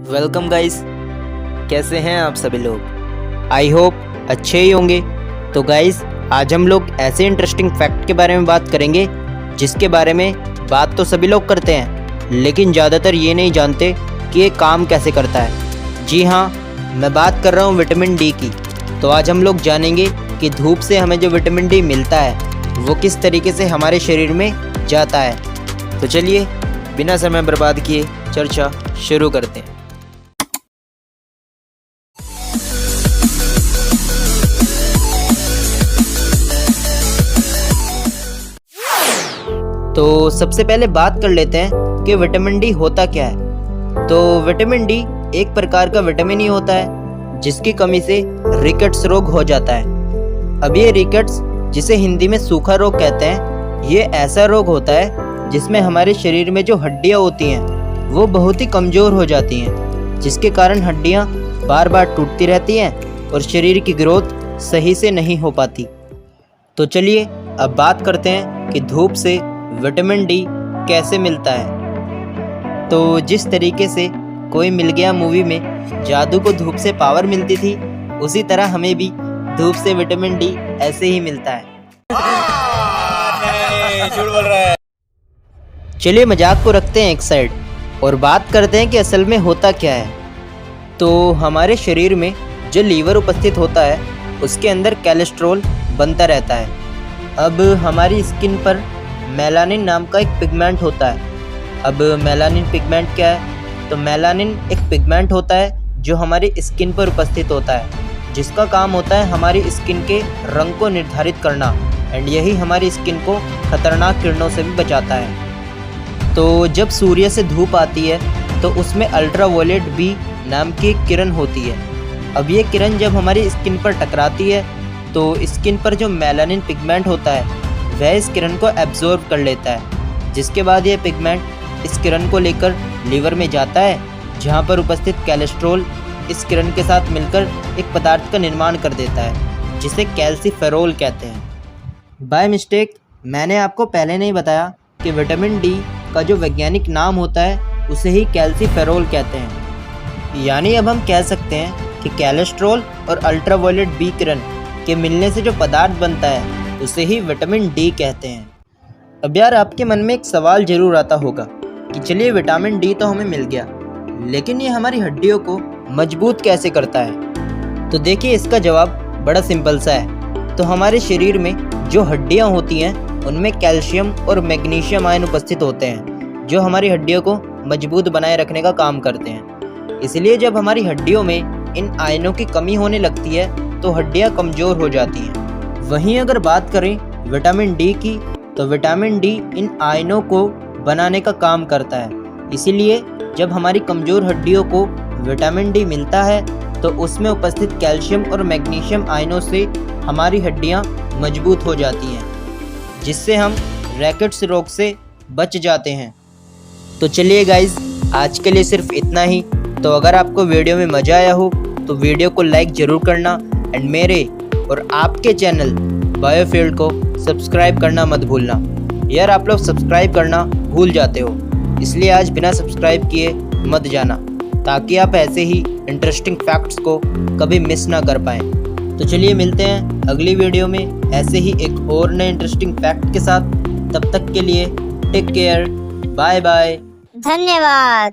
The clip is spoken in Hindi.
वेलकम गाइस, कैसे हैं आप सभी लोग। आई होप अच्छे ही होंगे। तो गाइस, आज हम लोग ऐसे इंटरेस्टिंग फैक्ट के बारे में बात करेंगे जिसके बारे में बात तो सभी लोग करते हैं, लेकिन ज़्यादातर ये नहीं जानते कि ये काम कैसे करता है। जी हाँ, मैं बात कर रहा हूँ विटामिन डी की। तो आज हम लोग जानेंगे कि धूप से हमें जो विटामिन डी मिलता है वो किस तरीके से हमारे शरीर में जाता है। तो चलिए बिना समय बर्बाद किए चर्चा शुरू करते हैं। तो सबसे पहले बात कर लेते हैं कि विटामिन डी होता क्या है। तो विटामिन डी एक प्रकार का विटामिन ही होता है जिसकी कमी से रिकेट्स रोग हो जाता है। अब ये रिकेट्स, जिसे हिंदी में सूखा रोग कहते हैं, ये ऐसा रोग होता है जिसमें हमारे शरीर में जो हड्डियाँ होती हैं वो बहुत ही कमज़ोर हो जाती हैं, जिसके कारण हड्डियाँ बार बार टूटती रहती हैं और शरीर की ग्रोथ सही से नहीं हो पाती। तो चलिए अब बात करते हैं कि धूप से विटामिन डी कैसे मिलता है। तो जिस तरीके से कोई मिल गया मूवी में जादू को धूप से पावर मिलती थी, उसी तरह हमें भी धूप से विटामिन डी ऐसे ही मिलता है। झूठ बोल रहा है। चलिए मजाक को रखते हैं एक साइड और बात करते हैं कि असल में होता क्या है। तो हमारे शरीर में जो लीवर उपस्थित होता है उसके अंदर कोलेस्ट्रॉल बनता रहता है। अब हमारी स्किन पर मेलानिन नाम का एक पिगमेंट होता है। अब मेलानिन पिगमेंट क्या है? तो मेलानिन एक पिगमेंट होता है जो हमारी स्किन पर उपस्थित होता है, जिसका काम होता है हमारी स्किन के रंग को निर्धारित करना, एंड यही हमारी स्किन को खतरनाक किरणों से भी बचाता है। तो जब सूर्य से धूप आती है तो उसमें अल्ट्रावायलेट बी नाम की एक किरण होती है। अब ये किरण जब हमारी स्किन पर टकराती है तो स्किन पर जो मेलानिन पिगमेंट होता है वह इस किरण को एब्जॉर्ब कर लेता है, जिसके बाद ये पिगमेंट इस किरण को लेकर लीवर में जाता है, जहाँ पर उपस्थित कोलेस्ट्रॉल इस किरण के साथ मिलकर एक पदार्थ का निर्माण कर देता है जिसे कैल्सीफेरोल कहते हैं। बाय मिस्टेक मैंने आपको पहले नहीं बताया कि विटामिन डी का जो वैज्ञानिक नाम होता है उसे ही कैल्सीफेरोल कहते हैं। यानी अब हम कह सकते हैं कि कोलेस्ट्रॉल और अल्ट्रावायलेट बी किरण के मिलने से जो पदार्थ बनता है उसे ही विटामिन डी कहते हैं। अब यार आपके मन में एक सवाल जरूर आता होगा कि चलिए विटामिन डी तो हमें मिल गया, लेकिन ये हमारी हड्डियों को मजबूत कैसे करता है। तो देखिए इसका जवाब बड़ा सिंपल सा है। तो हमारे शरीर में जो हड्डियाँ होती हैं उनमें कैल्शियम और मैग्नीशियम आयन उपस्थित होते हैं जो हमारी हड्डियों को मजबूत बनाए रखने का काम करते हैं। इसलिए जब हमारी हड्डियों में इन आयनों की कमी होने लगती है तो हड्डियाँ कमज़ोर हो जाती हैं। वहीं अगर बात करें विटामिन डी की, तो विटामिन डी इन आयनों को बनाने का काम करता है। इसीलिए जब हमारी कमज़ोर हड्डियों को विटामिन डी मिलता है तो उसमें उपस्थित कैल्शियम और मैग्नीशियम आयनों से हमारी हड्डियां मजबूत हो जाती हैं, जिससे हम रैकेट्स रोग से बच जाते हैं। तो चलिए गाइज, आज के लिए सिर्फ इतना ही। तो अगर आपको वीडियो में मज़ा आया हो तो वीडियो को लाइक ज़रूर करना, एंड मेरे और आपके चैनल बायोफील्ड को सब्सक्राइब करना मत भूलना। यार आप लोग सब्सक्राइब करना भूल जाते हो, इसलिए आज बिना सब्सक्राइब किए मत जाना, ताकि आप ऐसे ही इंटरेस्टिंग फैक्ट्स को कभी मिस ना कर पाएँ। तो चलिए मिलते हैं अगली वीडियो में ऐसे ही एक और नए इंटरेस्टिंग फैक्ट के साथ। तब तक के लिए टेक केयर, बाय बाय, धन्यवाद।